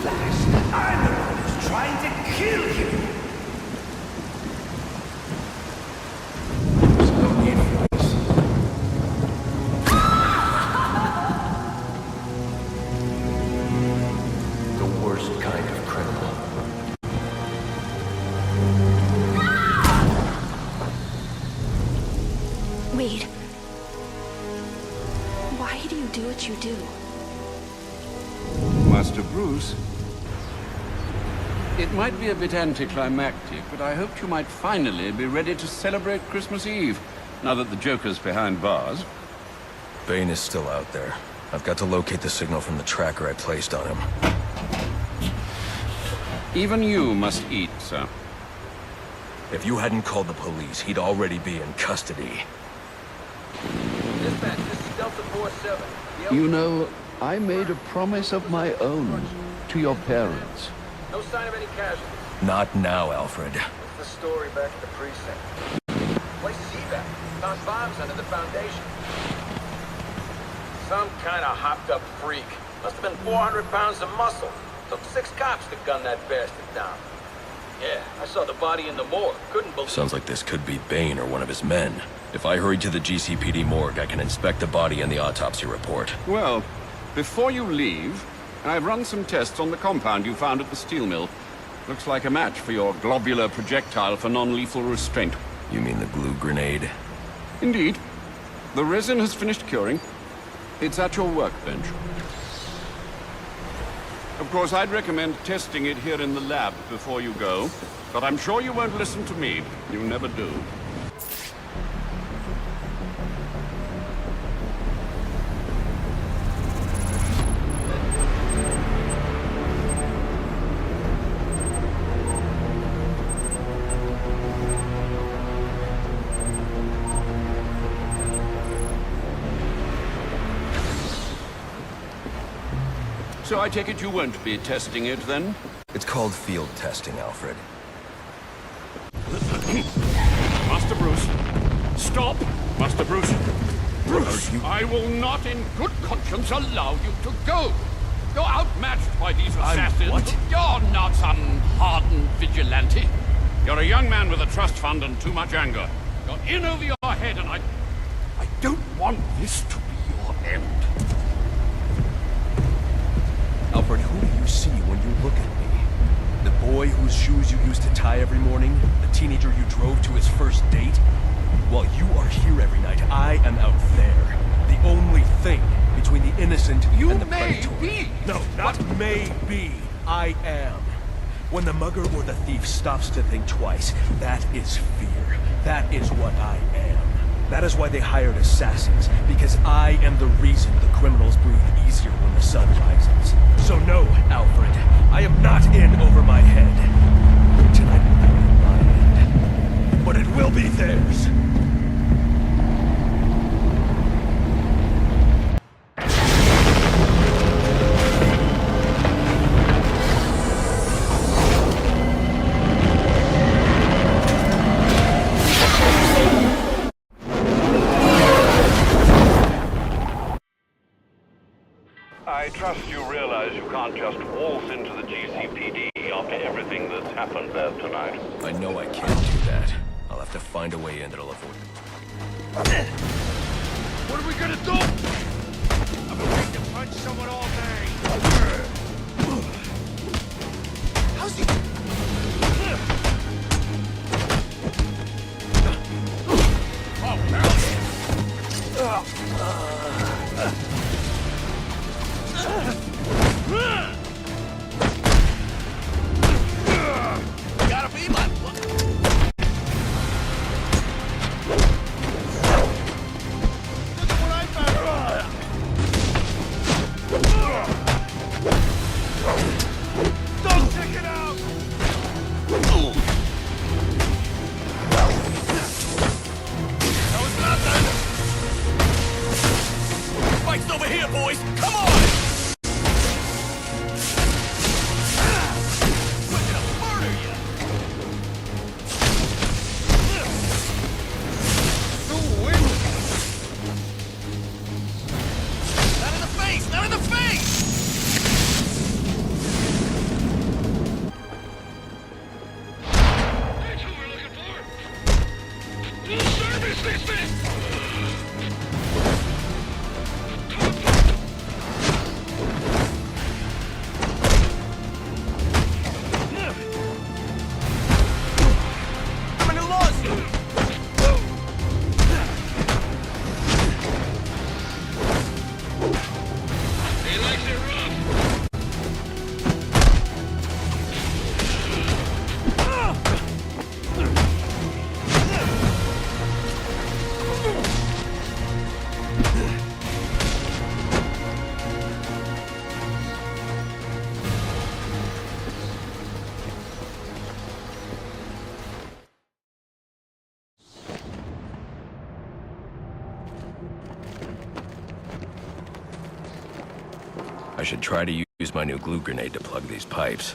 Newsflash! I'm the one who's trying to kill you! There's no need for this. The worst kind of criminal. Wade. Why do you do what you do? Master Bruce, it might be a bit anticlimactic, but I hoped you might finally be ready to celebrate Christmas Eve, now that the Joker's behind bars. Bane is still out there. I've got to locate the signal from the tracker I placed on him. Even you must eat, sir. If you hadn't called the police, he'd already be in custody. Dispatch, this is Delta 47. You know, I made a promise of my own to your parents. No sign of any casualties. Not now, Alfred. What's the story back at the precinct? Place is evac. Found bombs under the foundation. Some kind of hopped-up freak. Must have been 400 pounds of muscle. Took 6 cops to gun that bastard down. Yeah, I saw the body in the morgue. Couldn't believe it. Sounds like this could be Bane or one of his men. If I hurry to the GCPD morgue, I can inspect the body and the autopsy report. Well, before you leave, I've run some tests on the compound you found at the steel mill. Looks like a match for your globular projectile for non-lethal restraint. You mean the glue grenade? Indeed. The resin has finished curing. It's at your workbench. Of course, I'd recommend testing it here in the lab before you go, but I'm sure you won't listen to me. You never do. So I take it you won't be testing it, then? It's called field testing, Alfred. Master Bruce, stop! Master Bruce! Bruce, I will not in good conscience allow you to go! You're outmatched by these assassins. What? You're not some hardened vigilante. You're a young man with a trust fund and too much anger. You're in over your head, and I don't want this to be your end. Alfred, who do you see when you look at me? The boy whose shoes you used to tie every morning? The teenager you drove to his first date? While you are here every night, I am out there. The only thing between the innocent and the predator. Be. No, not may be. I am. When the mugger or the thief stops to think twice, that is fear. That is what I am. That is why they hired assassins, because I am the reason the criminals breathe easier when the sun rises. So no, Alfred, I am not in over my head. Tonight will be my end, but it will be theirs. I trust you realize you can't just waltz into the GCPD after everything that's happened there tonight. I know I can't do that. I'll have to find a way in that'll avoid it. What are we gonna do? I've been waiting to punch someone all day. How's he? Gotta be my... Look at what I found! I should try to use my new glue grenade to plug these pipes.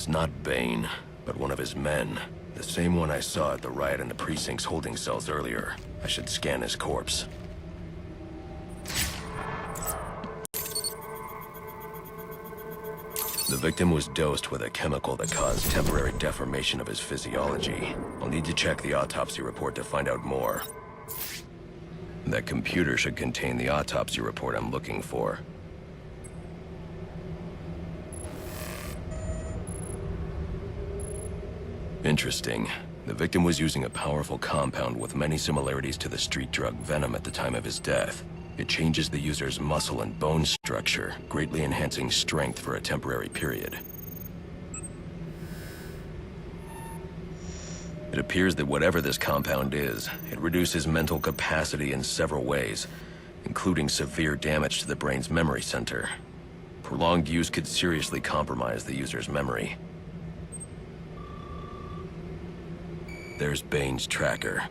It's not Bane, but one of his men. The same one I saw at the riot in the precinct's holding cells earlier. I should scan his corpse. The victim was dosed with a chemical that caused temporary deformation of his physiology. I'll need to check the autopsy report to find out more. That computer should contain the autopsy report I'm looking for. Interesting. The victim was using a powerful compound with many similarities to the street drug Venom at the time of his death. It changes the user's muscle and bone structure, greatly enhancing strength for a temporary period. It appears that whatever this compound is, it reduces mental capacity in several ways, including severe damage to the brain's memory center. Prolonged use could seriously compromise the user's memory. There's Bane's tracker.